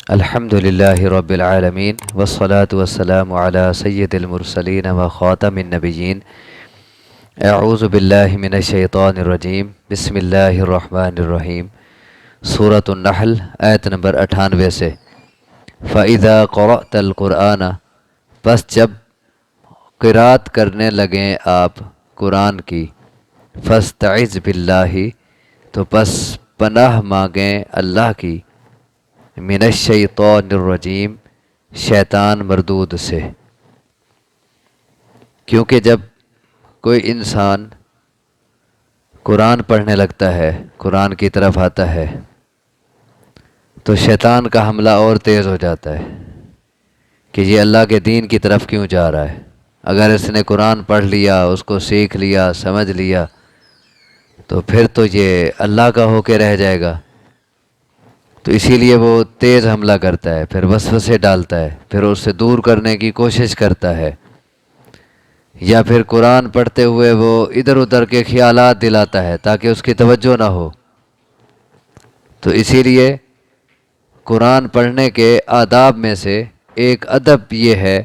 الحمد للہ رب العالمین والصلاة والسلام علی سید المرسلین و خاتم النبیین اعوذ باللہ من الشیطان الرجیم بسم اللہ الرحمن الرحیم سورۃ النحل آیت نمبر 98 سے فَإِذَا قَرَأْتَ الْقُرْآنَ پس جب قرات کرنے لگیں آپ قرآن کی فَاسْتَعِذْ بِاللَّهِ تو پس پناہ مانگیں اللہ کی من الشیطان الرجیم شیطان مردود سے۔ کیونکہ جب کوئی انسان قرآن پڑھنے لگتا ہے، قرآن کی طرف آتا ہے، تو شیطان کا حملہ اور تیز ہو جاتا ہے کہ یہ اللہ کے دین کی طرف کیوں جا رہا ہے۔ اگر اس نے قرآن پڑھ لیا، اس کو سیکھ لیا، سمجھ لیا، تو پھر تو یہ اللہ کا ہو کے رہ جائے گا۔ تو اسی لیے وہ تیز حملہ کرتا ہے، پھر وسوسے ڈالتا ہے، پھر اس سے دور کرنے کی کوشش کرتا ہے، یا پھر قرآن پڑھتے ہوئے وہ ادھر ادھر کے خیالات دلاتا ہے تاکہ اس کی توجہ نہ ہو۔ تو اسی لیے قرآن پڑھنے کے آداب میں سے ایک ادب یہ ہے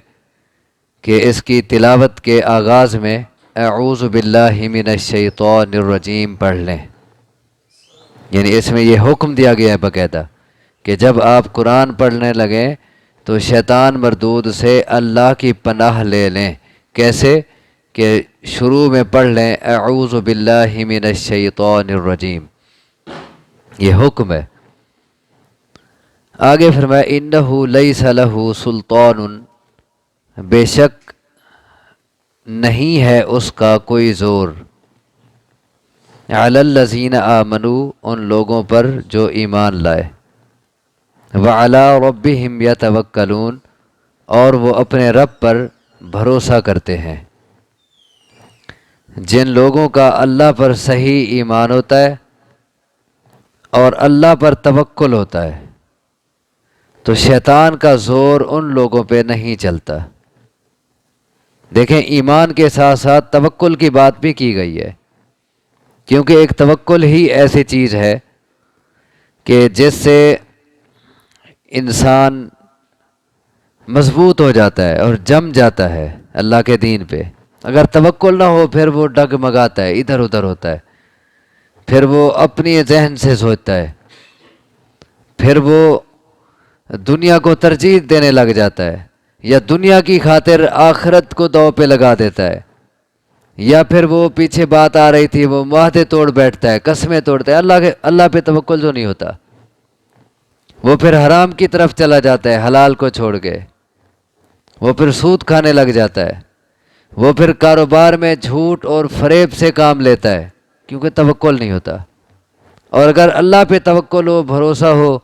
کہ اس کی تلاوت کے آغاز میں اعوذ باللہ من الشیطان الرجیم پڑھ لیں۔ یعنی اس میں یہ حکم دیا گیا ہے باقاعدہ کہ جب آپ قرآن پڑھنے لگیں تو شیطان مردود سے اللہ کی پناہ لے لیں۔ کیسے؟ کہ شروع میں پڑھ لیں اعوذ باللہ من الشیطان الرجیم، یہ حکم ہے۔ آگے فرمایا انہ لیس لہ سلطان، بے شک نہیں ہے اس کا کوئی زور، علی الذین آمنوا ان لوگوں پر جو ایمان لائے، وعلی ربہم یتوکلون اور وہ اپنے رب پر بھروسہ کرتے ہیں۔ جن لوگوں کا اللہ پر صحیح ایمان ہوتا ہے اور اللہ پر توکل ہوتا ہے تو شیطان کا زور ان لوگوں پہ نہیں چلتا۔ دیکھیں ایمان کے ساتھ ساتھ توکل کی بات بھی کی گئی ہے، کیونکہ ایک توکل ہی ایسی چیز ہے کہ جس سے انسان مضبوط ہو جاتا ہے اور جم جاتا ہے اللہ کے دین پہ۔ اگر توکل نہ ہو پھر وہ ڈگمگاتا ہے، ادھر ادھر ہوتا ہے، پھر وہ اپنی ذہن سے سوچتا ہے، پھر وہ دنیا کو ترجیح دینے لگ جاتا ہے، یا دنیا کی خاطر آخرت کو داؤ پہ لگا دیتا ہے، یا پھر وہ پیچھے بات آ رہی تھی وہ معاہدے توڑ بیٹھتا ہے، قسمیں توڑتا ہے۔ اللہ پہ توکل جو نہیں ہوتا وہ پھر حرام کی طرف چلا جاتا ہے، حلال کو چھوڑ کے وہ پھر سود کھانے لگ جاتا ہے، وہ پھر کاروبار میں جھوٹ اور فریب سے کام لیتا ہے کیونکہ توکل نہیں ہوتا۔ اور اگر اللہ پہ توکل ہو، بھروسہ ہو،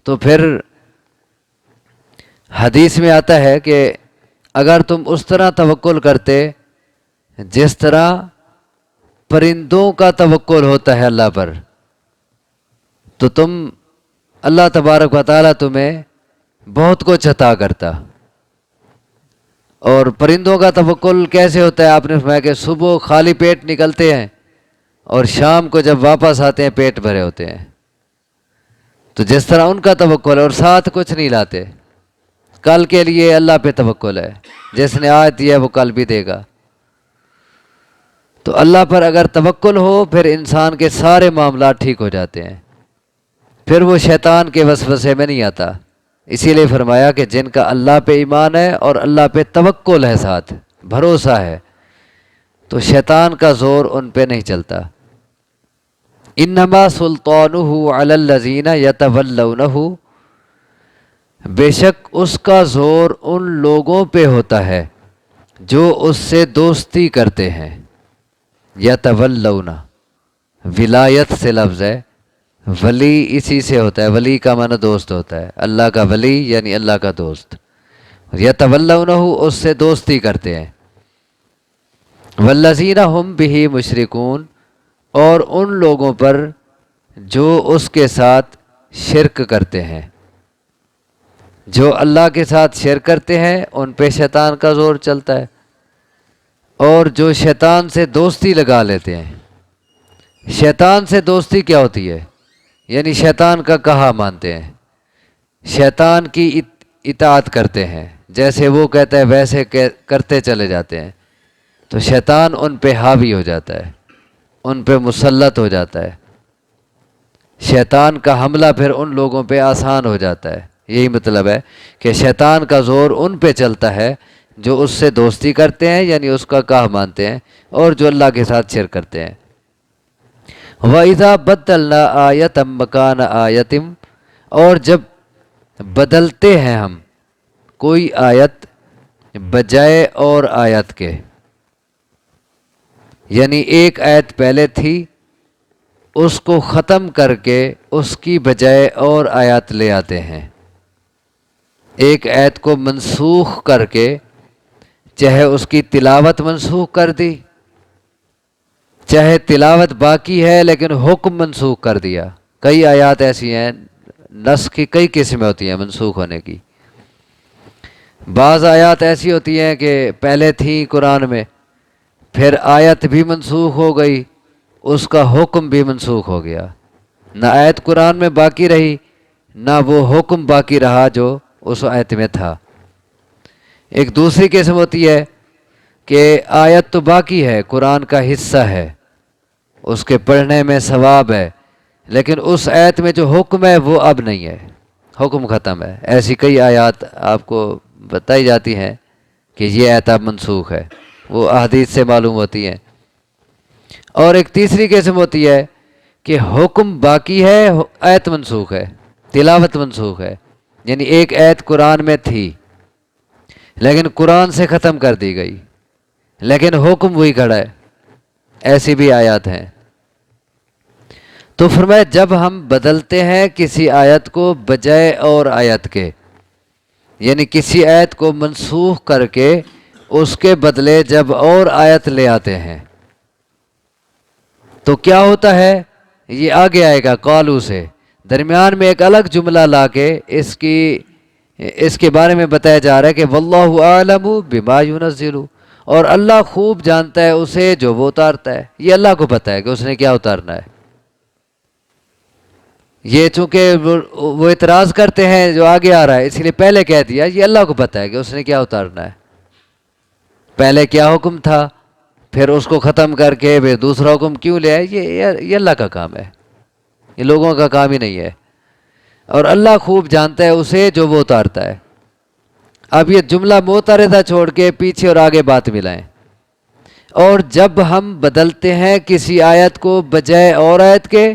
تو پھر حدیث میں آتا ہے کہ اگر تم اس طرح توکل کرتے جس طرح پرندوں کا توکل ہوتا ہے اللہ پر، تو اللہ تبارک و تعالیٰ تمہیں بہت کچھ عطا کرتا۔ اور پرندوں کا توکل کیسے ہوتا ہے؟ آپ نے فرمایا کہ صبح خالی پیٹ نکلتے ہیں اور شام کو جب واپس آتے ہیں پیٹ بھرے ہوتے ہیں۔ تو جس طرح ان کا توکل ہے اور ساتھ کچھ نہیں لاتے، کل کے لیے اللہ پہ توکل ہے، جس نے آج دیا وہ کل بھی دے گا۔ تو اللہ پر اگر توکل ہو پھر انسان کے سارے معاملات ٹھیک ہو جاتے ہیں، پھر وہ شیطان کے وسوسے میں نہیں آتا۔ اسی لیے فرمایا کہ جن کا اللہ پہ ایمان ہے اور اللہ پہ توکل ہے، ساتھ بھروسہ ہے، تو شیطان کا زور ان پہ نہیں چلتا۔ انما سلطانہ علی الذین یتولونہ، بے شک اس کا زور ان لوگوں پہ ہوتا ہے جو اس سے دوستی کرتے ہیں۔ یتولون ولایت سے لفظ ہے، ولی اسی سے ہوتا ہے، ولی کا معنی دوست ہوتا ہے، اللہ کا ولی یعنی اللہ کا دوست۔ یتولونہ اس سے دوستی کرتے ہیں۔ والذین ہم بہ مشرکون اور ان لوگوں پر جو اس کے ساتھ شرک کرتے ہیں، جو اللہ کے ساتھ شرک کرتے ہیں ان پہ شیطان کا زور چلتا ہے، اور جو شیطان سے دوستی لگا لیتے ہیں۔ شیطان سے دوستی کیا ہوتی ہے؟ یعنی شیطان کا کہا مانتے ہیں، شیطان کی اطاعت کرتے ہیں، جیسے وہ کہتا ہے ویسے کرتے چلے جاتے ہیں، تو شیطان ان پہ حاوی ہو جاتا ہے، ان پہ مسلط ہو جاتا ہے، شیطان کا حملہ پھر ان لوگوں پہ آسان ہو جاتا ہے۔ یہی مطلب ہے کہ شیطان کا زور ان پہ چلتا ہے جو اس سے دوستی کرتے ہیں، یعنی اس کا کہا مانتے ہیں، اور جو اللہ کے ساتھ شرک کرتے ہیں۔ وَإِذَا بَدَّلْنَا آیَةً مَّکَانَ آیَةٍ، اور جب بدلتے ہیں ہم کوئی آیت بجائے اور آیت کے، یعنی ایک آیت پہلے تھی، اس کو ختم کر کے اس کی بجائے اور آیات لے آتے ہیں، ایک آیت کو منسوخ کر کے، چاہے اس کی تلاوت منسوخ کر دی، چاہے تلاوت باقی ہے لیکن حکم منسوخ کر دیا۔ کئی آیات ایسی ہیں، نسخ کی کئی قسمیں ہوتی ہیں منسوخ ہونے کی۔ بعض آیات ایسی ہوتی ہیں کہ پہلے تھیں قرآن میں، پھر آیت بھی منسوخ ہو گئی، اس کا حکم بھی منسوخ ہو گیا، نہ آیت قرآن میں باقی رہی نہ وہ حکم باقی رہا جو اس آیت میں تھا۔ ایک دوسری قسم ہوتی ہے کہ آیت تو باقی ہے، قرآن کا حصہ ہے، اس کے پڑھنے میں ثواب ہے، لیکن اس آیت میں جو حکم ہے وہ اب نہیں ہے، حکم ختم ہے۔ ایسی کئی آیات آپ کو بتائی جاتی ہیں کہ یہ آیت اب منسوخ ہے، وہ احادیث سے معلوم ہوتی ہیں۔ اور ایک تیسری قسم ہوتی ہے کہ حکم باقی ہے، آیت منسوخ ہے، تلاوت منسوخ ہے، یعنی ایک آیت قرآن میں تھی لیکن قرآن سے ختم کر دی گئی، لیکن حکم وہی کھڑا ہے، ایسی بھی آیات ہیں۔ تو فرمایا جب ہم بدلتے ہیں کسی آیت کو بجائے اور آیت کے، یعنی کسی آیت کو منسوخ کر کے اس کے بدلے جب اور آیت لے آتے ہیں تو کیا ہوتا ہے، یہ آگے آئے گا قالو سے، درمیان میں ایک الگ جملہ لا کے اس کے بارے میں بتایا جا رہا ہے کہ واللہ اعلم بما ینزل، اور اللہ خوب جانتا ہے اسے جو وہ اتارتا ہے، یہ اللہ کو پتہ ہے کہ اس نے کیا اتارنا ہے۔ یہ چونکہ وہ اعتراض کرتے ہیں جو آگے آ رہا ہے، اس لیے پہلے کہہ دیا یہ اللہ کو پتہ ہے کہ اس نے کیا اتارنا ہے، پہلے کیا حکم تھا، پھر اس کو ختم کر کے پھر دوسرا حکم کیوں لے آئے، یہ اللہ کا کام ہے، یہ لوگوں کا کام ہی نہیں ہے، اور اللہ خوب جانتا ہے اسے جو وہ اتارتا ہے۔ اب یہ جملہ معترضہ چھوڑ کے پیچھے اور آگے بات ملائیں، اور جب ہم بدلتے ہیں کسی آیت کو بجائے اور آیت کے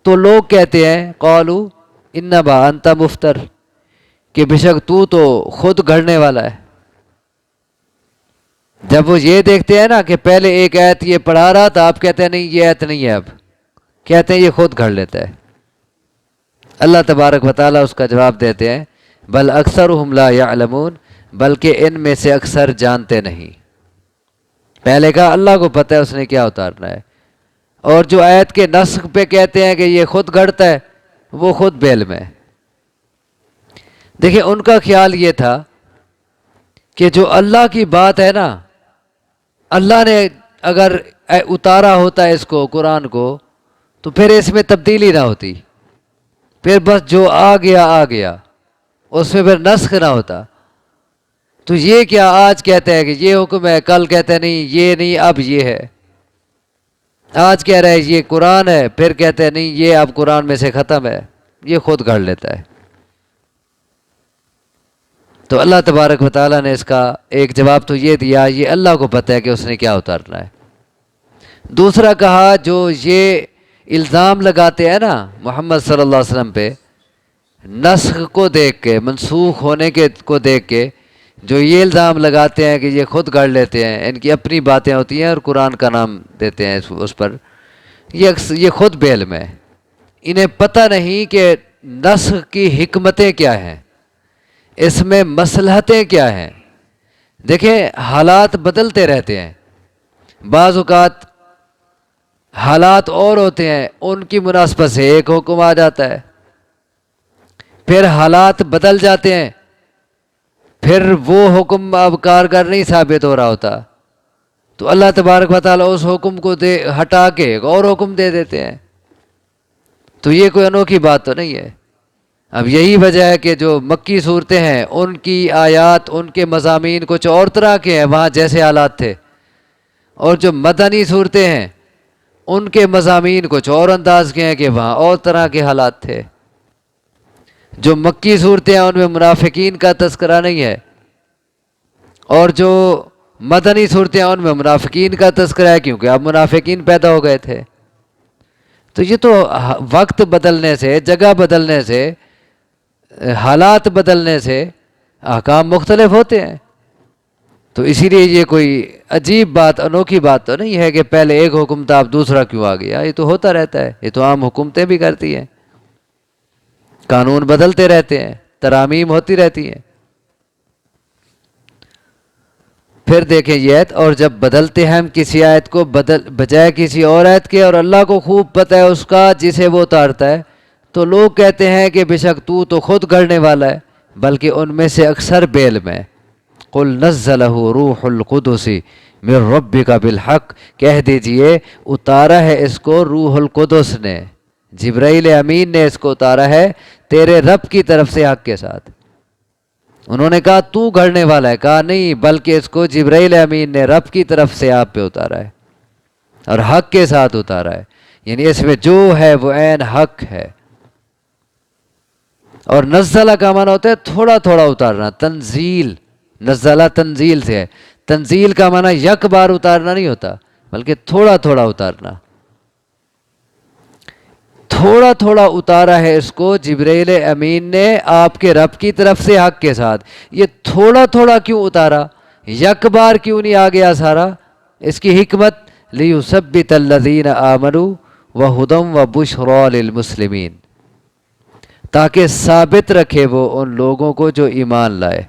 تو لوگ کہتے ہیں قالو انما انت مفتر، کہ بے شک تو خود گھڑنے والا ہے۔ جب وہ یہ دیکھتے ہیں نا کہ پہلے ایک آیت یہ پڑھا رہا تھا، آپ کہتے ہیں نہیں یہ آیت نہیں ہے، اب کہتے ہیں یہ خود گھڑ لیتا ہے۔ اللہ تبارک و تعالیٰ اس کا جواب دیتے ہیں بل اکثرهم لا یعلمون، بلکہ ان میں سے اکثر جانتے نہیں۔ پہلے کہا اللہ کو پتہ ہے اس نے کیا اتارنا ہے، اور جو آیت کے نسخ پہ کہتے ہیں کہ یہ خود گھڑتا ہے وہ خود بے علم ہے۔ دیکھیں ان کا خیال یہ تھا کہ جو اللہ کی بات ہے نا، اللہ نے اگر اتارا ہوتا ہے اس کو قرآن کو تو پھر اس میں تبدیلی نہ ہوتی، پھر بس جو آ گیا اس میں پھر نسخ نہ ہوتا۔ تو یہ کیا آج کہتے ہیں کہ یہ حکم ہے، کل کہتے ہیں نہیں یہ نہیں اب یہ ہے، آج کہہ رہے ہیں یہ قرآن ہے، پھر کہتے ہیں نہیں یہ اب قرآن میں سے ختم ہے، یہ خود گھڑ لیتا ہے۔ تو اللہ تبارک و تعالیٰ نے اس کا ایک جواب تو یہ دیا یہ اللہ کو پتہ ہے کہ اس نے کیا اتارنا ہے۔ دوسرا کہا جو یہ الزام لگاتے ہیں نا محمد صلی اللہ علیہ وسلم پہ نسخ کو دیکھ کے، منسوخ ہونے کے کو دیکھ کے، جو یہ الزام لگاتے ہیں کہ یہ خود گھڑ لیتے ہیں، ان کی اپنی باتیں ہوتی ہیں اور قرآن کا نام دیتے ہیں اس پر، یہ خود بے علم ہے، انہیں پتہ نہیں کہ نسخ کی حکمتیں کیا ہیں، اس میں مصلحتیں کیا ہیں۔ دیکھیں حالات بدلتے رہتے ہیں، بعض اوقات حالات اور ہوتے ہیں ان کی مناسبت سے ایک حکم آ جاتا ہے، پھر حالات بدل جاتے ہیں، پھر وہ حکم اب کارگر نہیں ثابت ہو رہا ہوتا تو اللہ تبارک و تعالیٰ اس حکم کو ہٹا کے ایک اور حکم دے دیتے ہیں۔ تو یہ کوئی انوکھی بات تو نہیں ہے، اب یہی وجہ ہے کہ جو مکی صورتیں ہیں ان کی آیات، ان کے مضامین کچھ اور طرح کے ہیں وہاں جیسے حالات تھے، اور جو مدنی صورتیں ہیں ان کے مضامین کچھ اور انداز کے ہیں کہ وہاں اور طرح کے حالات تھے۔ جو مکی صورتیں ہیں ان میں منافقین کا تذکرہ نہیں ہے، اور جو مدنی صورتیں ہیں ان میں منافقین کا تذکرہ ہے، کیونکہ اب منافقین پیدا ہو گئے تھے۔ تو یہ تو وقت بدلنے سے، جگہ بدلنے سے، حالات بدلنے سے احکام مختلف ہوتے ہیں۔ تو اسی لیے یہ کوئی عجیب بات، انوکھی بات تو نہیں ہے کہ پہلے ایک حکم تھا اب دوسرا کیوں آ گیا۔ یہ تو ہوتا رہتا ہے، یہ تو عام حکومتیں بھی کرتی ہیں، قانون بدلتے رہتے ہیں، ترامیم ہوتی رہتی ہیں۔ پھر دیکھیں یہ آیت، اور جب بدلتے ہیں ہم کسی آیت کو بجائے کسی اور آیت کے، اور اللہ کو خوب پتہ ہے اس کا جسے وہ اتارتا ہے، تو لوگ کہتے ہیں کہ بے شک تو خود گڑھنے والا ہے، بلکہ ان میں سے اکثر بے علم ہے۔ قل نزلہ روح القدس من ربک بالحق، کہہ دیجئے اتارا ہے اس کو روح القدس نے، جبرائیل امین نے اس کو اتارا ہے تیرے رب کی طرف سے حق کے ساتھ۔ انہوں نے کہا تو گھڑنے والا ہے، کہا نہیں، بلکہ اس کو جبرائیل امین نے رب کی طرف سے آپ پہ اتارا ہے، اور حق کے ساتھ اتارا ہے، یعنی اس میں جو ہے وہ عین حق ہے۔ اور نزلہ کا معنی ہوتا ہے تھوڑا تھوڑا اتارنا، تنزیل، نزلہ تنزیل سے ہے۔ تنزیل کا معنی یک بار اتارنا نہیں ہوتا، بلکہ تھوڑا تھوڑا اتارنا۔ تھوڑا تھوڑا اتارا ہے اس کو جبرائیل امین نے آپ کے رب کی طرف سے حق کے ساتھ۔ یہ تھوڑا تھوڑا کیوں اتارا، یک بار کیوں نہیں آ گیا سارا؟ اس کی حکمت لِيُثَبِّتَ الَّذِينَ آمَنُوا وَهُدًى وَبُشْرَى لِلْمُسْلِمِينَ، تاکہ ثابت رکھے وہ ان لوگوں کو جو ایمان لائے،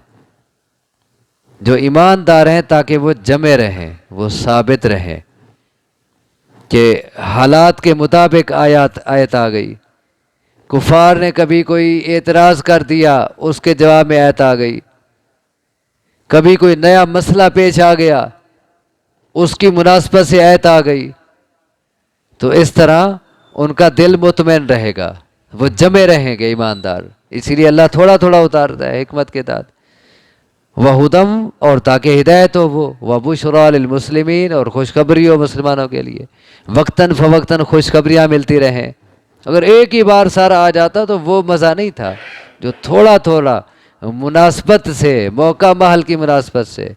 جو ایماندار ہیں، تاکہ وہ جمے رہیں، وہ ثابت رہیں کہ حالات کے مطابق آیت آ گئی۔ کفار نے کبھی کوئی اعتراض کر دیا، اس کے جواب میں آیت آ گئی۔ کبھی کوئی نیا مسئلہ پیش آ گیا، اس کی مناسبت سے آیت آ گئی۔ تو اس طرح ان کا دل مطمئن رہے گا، وہ جمے رہیں گے ایماندار۔ اسی لیے اللہ تھوڑا تھوڑا اتارتا ہے حکمت کے ساتھ۔ وَہُدًى، اور تاکہ ہدایت ہو وہ، وَبُشْرَى لِلْمُسْلِمِينَ، اور خوشخبری ہو مسلمانوں کے لیے، وقتاً فوقتاً خوشخبریاں ملتی رہیں۔ اگر ایک ہی بار سارا آ جاتا تو وہ مزہ نہیں تھا، جو تھوڑا تھوڑا مناسبت سے، موقع محل کی مناسبت سے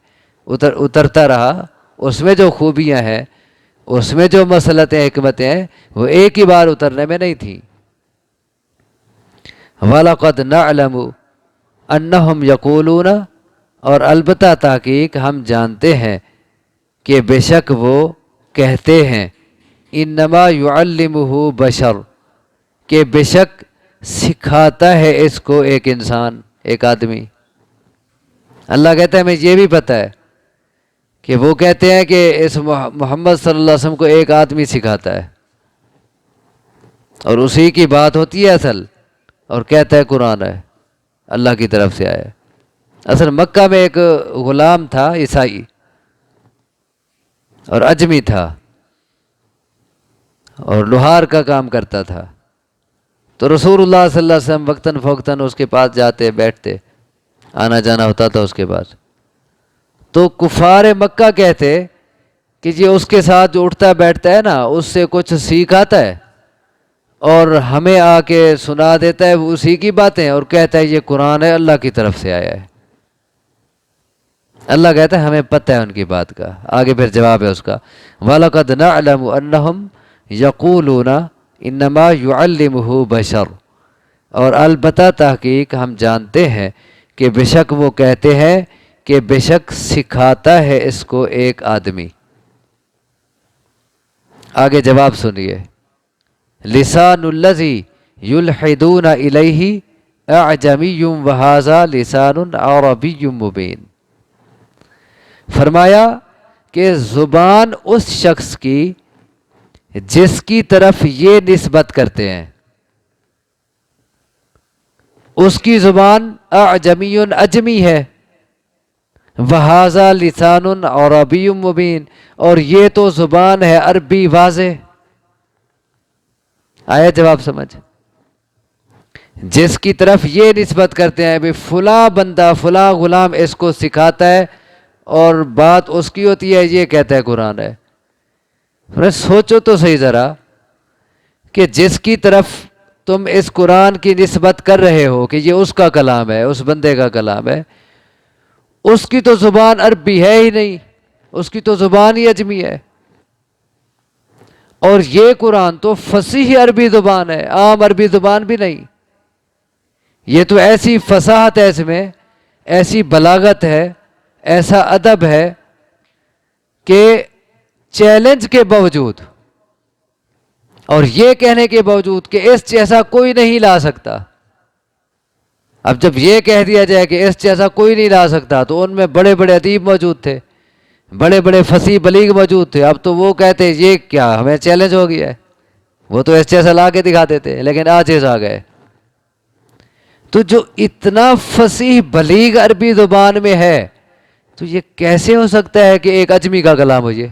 اترتا رہا، اس میں جو خوبیاں ہیں، اس میں جو مصلحتیں، حکمتیں ہیں، وہ ایک ہی بار اترنے میں نہیں تھیں۔ وَلَقَدْ نَعْلَمُ أَنَّهُمْ يَقُولُونَ، اور البتہ تحقیق ہم جانتے ہیں کہ بے شک وہ کہتے ہیں، انما یعلمہ بشر، کہ بے شک سکھاتا ہے اس کو ایک انسان، ایک آدمی۔ اللہ کہتا ہے ہمیں یہ بھی پتہ ہے کہ وہ کہتے ہیں کہ اس محمد صلی اللہ علیہ وسلم کو ایک آدمی سکھاتا ہے، اور اسی کی بات ہوتی ہے اصل، اور کہتا ہے قرآن ہے، اللہ کی طرف سے آیا ہے۔ اصل مکہ میں ایک غلام تھا عیسائی، اور اجمی تھا، اور لوہار کا کام کرتا تھا۔ تو رسول اللہ صلی اللہ علیہ وسلم وقتاً فوقتاً اس کے پاس جاتے، بیٹھتے، آنا جانا ہوتا تھا اس کے پاس۔ تو کفار مکہ کہتے کہ یہ اس کے ساتھ جو اٹھتا بیٹھتا ہے نا، اس سے کچھ سیکھ آتا ہے، اور ہمیں آ کے سنا دیتا ہے وہ اسی کی باتیں، اور کہتا ہے یہ قرآن ہے، اللہ کی طرف سے آیا ہے۔ اللہ کہتا ہے ہمیں پتہ ہے ان کی بات کا۔ آگے پھر جواب ہے اس کا، وَلَقَدْ نَعْلَمُ أَنَّهُمْ يَقُولُونَ إِنَّمَا يُعَلِّمُهُ بَشَرٌ، اور البتہ تحقیق ہم جانتے ہیں کہ بے شک وہ کہتے ہیں کہ بے شک سکھاتا ہے اس کو ایک آدمی۔ آگے جواب سنیے، لِسَانُ الَّذِي يُلْحِدُونَ إِلَيْهِ أَعْجَمِيٌّ وَهَذَا لِسَانٌ عَرَبِيٌّ مُبِينٌ، فرمایا کہ زبان اس شخص کی جس کی طرف یہ نسبت کرتے ہیں، اس کی زبان اعجمی، اجمی ہے، وَهَذَا لِسَانٌ عَرَبِيٌّ مُبِينٌ، اور یہ تو زبان ہے عربی واضح۔ آیا جواب سمجھ؟ جس کی طرف یہ نسبت کرتے ہیں بھی فلاں بندہ فلاں غلام اس کو سکھاتا ہے اور بات اس کی ہوتی ہے، یہ کہتا ہے قرآن ہے۔ سوچو تو صحیح ذرا کہ جس کی طرف تم اس قرآن کی نسبت کر رہے ہو کہ یہ اس کا کلام ہے، اس بندے کا کلام ہے، اس کی تو زبان عربی ہے ہی نہیں، اس کی تو زبان ہی عجمی ہے، اور یہ قرآن تو فصیح عربی زبان ہے، عام عربی زبان بھی نہیں۔ یہ تو ایسی فصاحت ہے، اس میں ایسی بلاغت ہے، ایسا ادب ہے کہ چیلنج کے باوجود اور یہ کہنے کے باوجود کہ اس جیسا کوئی نہیں لا سکتا، اب جب یہ کہہ دیا جائے کہ اس جیسا کوئی نہیں لا سکتا تو ان میں بڑے بڑے ادیب موجود تھے، بڑے بڑے فصیح بلیغ موجود تھے، اب تو وہ کہتے یہ کیا ہمیں چیلنج ہو گیا ہے، وہ تو اس جیسا لا کے دکھاتے تھے لیکن عاجز آ گئے۔ تو جو اتنا فصیح بلیغ عربی زبان میں ہے تو یہ کیسے ہو سکتا ہے کہ ایک اجمی کا کلام ہو؟ یہ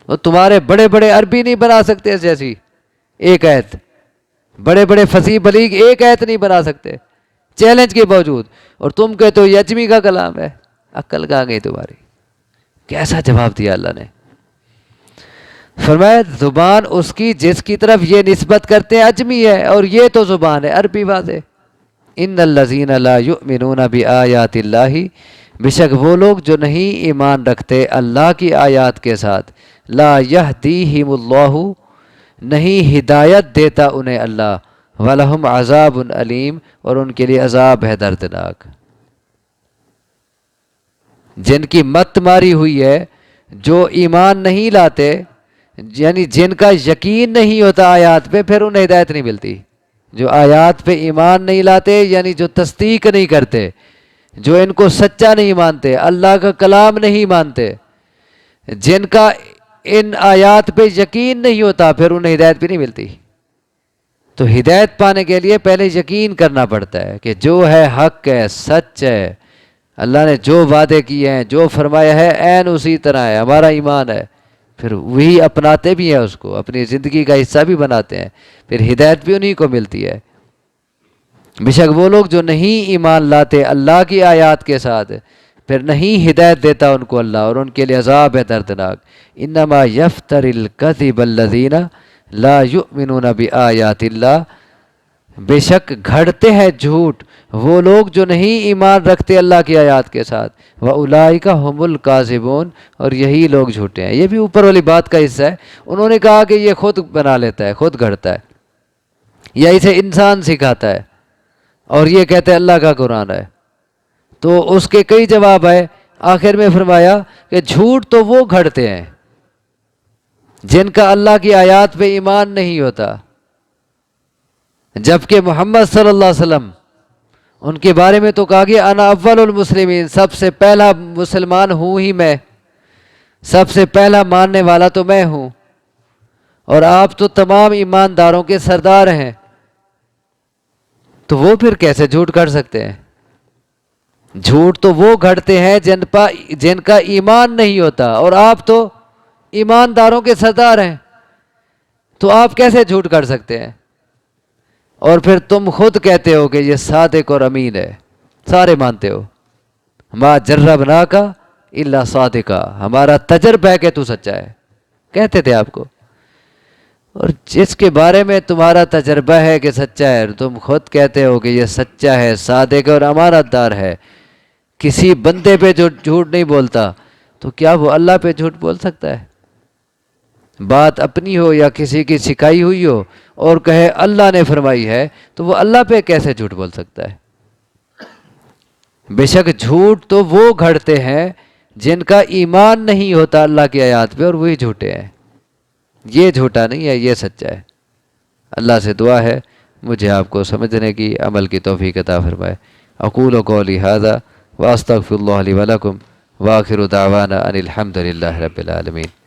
وہ تمہارے بڑے بڑے عربی نہیں بنا سکتے اس جیسی ایک آیت، بڑے بڑے فصیح بلیغ ایک آیت نہیں بنا سکتے چیلنج کے باوجود، اور تم کہتے ہو یہ اجمی کا کلام ہے۔ عقل کہاں گئی تمہاری؟ کیسا جواب دیا اللہ نے؟ فرمایا زبان اس کی جس کی طرف یہ نسبت کرتے ہیں اجمی ہے، اور یہ تو زبان ہے عربی واضح۔ ان الذین لا یؤمنون بآیات اللہ، بے شک وہ لوگ جو نہیں ایمان رکھتے اللہ کی آیات کے ساتھ، لا یہدیہم اللہ، نہیں ہدایت دیتا انہیں اللہ، وَلَهُمْ عَذَابٌ علیم، اور ان کے لیے عذاب ہے دردناک۔ جن کی مت ماری ہوئی ہے، جو ایمان نہیں لاتے، یعنی جن کا یقین نہیں ہوتا آیات پہ، پھر انہیں ہدایت نہیں ملتی۔ جو آیات پہ ایمان نہیں لاتے یعنی جو تصدیق نہیں کرتے، جو ان کو سچا نہیں مانتے، اللہ کا کلام نہیں مانتے، جن کا ان آیات پہ یقین نہیں ہوتا، پھر انہیں ہدایت بھی نہیں ملتی۔ تو ہدایت پانے کے لیے پہلے یقین کرنا پڑتا ہے کہ جو ہے حق ہے، سچ ہے، اللہ نے جو وعدے کیے ہیں، جو فرمایا ہے عین اسی طرح ہے، ہمارا ایمان ہے، پھر وہی اپناتے بھی ہیں، اس کو اپنی زندگی کا حصہ بھی بناتے ہیں، پھر ہدایت بھی انہی کو ملتی ہے۔ بے شک وہ لوگ جو نہیں ایمان لاتے اللہ کی آیات کے ساتھ، پھر نہیں ہدایت دیتا ان کو اللہ، اور ان کے لیے عذاب ہے دردناک۔ انما یفتر الکذب الذین لا یؤمنون بآیات اللہ، بے شک گھڑتے ہیں جھوٹ وہ لوگ جو نہیں ایمان رکھتے اللہ کی آیات کے ساتھ، وَأُولَئِكَ هُمُ الْكَاذِبُونَ، اور یہی لوگ جھوٹے ہیں۔ یہ بھی اوپر والی بات کا حصہ ہے۔ انہوں نے کہا کہ یہ خود بنا لیتا ہے، خود گھڑتا ہے، یا اسے انسان سکھاتا ہے، اور یہ کہتے ہیں اللہ کا قرآن ہے۔ تو اس کے کئی جواب آئے، آخر میں فرمایا کہ جھوٹ تو وہ گھڑتے ہیں جن کا اللہ کی آیات پہ ایمان نہیں ہوتا، جبکہ محمد صلی اللہ علیہ وسلم ان کے بارے میں تو کہا گیا انا اول المسلمین، سب سے پہلا مسلمان ہوں ہی میں، سب سے پہلا ماننے والا تو میں ہوں، اور آپ تو تمام ایمانداروں کے سردار ہیں۔ تو وہ پھر کیسے جھوٹ کر سکتے ہیں؟ جھوٹ تو وہ گھڑتے ہیں جن کا ایمان نہیں ہوتا، اور آپ تو ایمانداروں کے سردار ہیں، تو آپ کیسے جھوٹ کر سکتے ہیں؟ اور پھر تم خود کہتے ہو کہ یہ صادق اور امین ہے، سارے مانتے ہو، ما جربناک الا صادقا، ہمارا تجربہ ہے کہ تو سچا ہے، کہتے تھے آپ کو۔ اور جس کے بارے میں تمہارا تجربہ ہے کہ سچا ہے، تم خود کہتے ہو کہ یہ سچا ہے، صادق اور امانت دار ہے، کسی بندے پہ جو جھوٹ نہیں بولتا، تو کیا وہ اللہ پہ جھوٹ بول سکتا ہے؟ بات اپنی ہو یا کسی کی سکھائی ہوئی ہو اور کہے اللہ نے فرمائی ہے، تو وہ اللہ پہ کیسے جھوٹ بول سکتا ہے؟ بے شک جھوٹ تو وہ گھڑتے ہیں جن کا ایمان نہیں ہوتا اللہ کی آیات پہ، اور وہی جھوٹے ہیں۔ یہ جھوٹا نہیں ہے، یہ سچا ہے۔ اللہ سے دعا ہے مجھے آپ کو سمجھنے کی، عمل کی توفیق عطا فرمائے۔ اقول قولی ھذا واستغفر اللہ لی ولکم، وآخر دعوانا ان الحمد للہ رب العالمین۔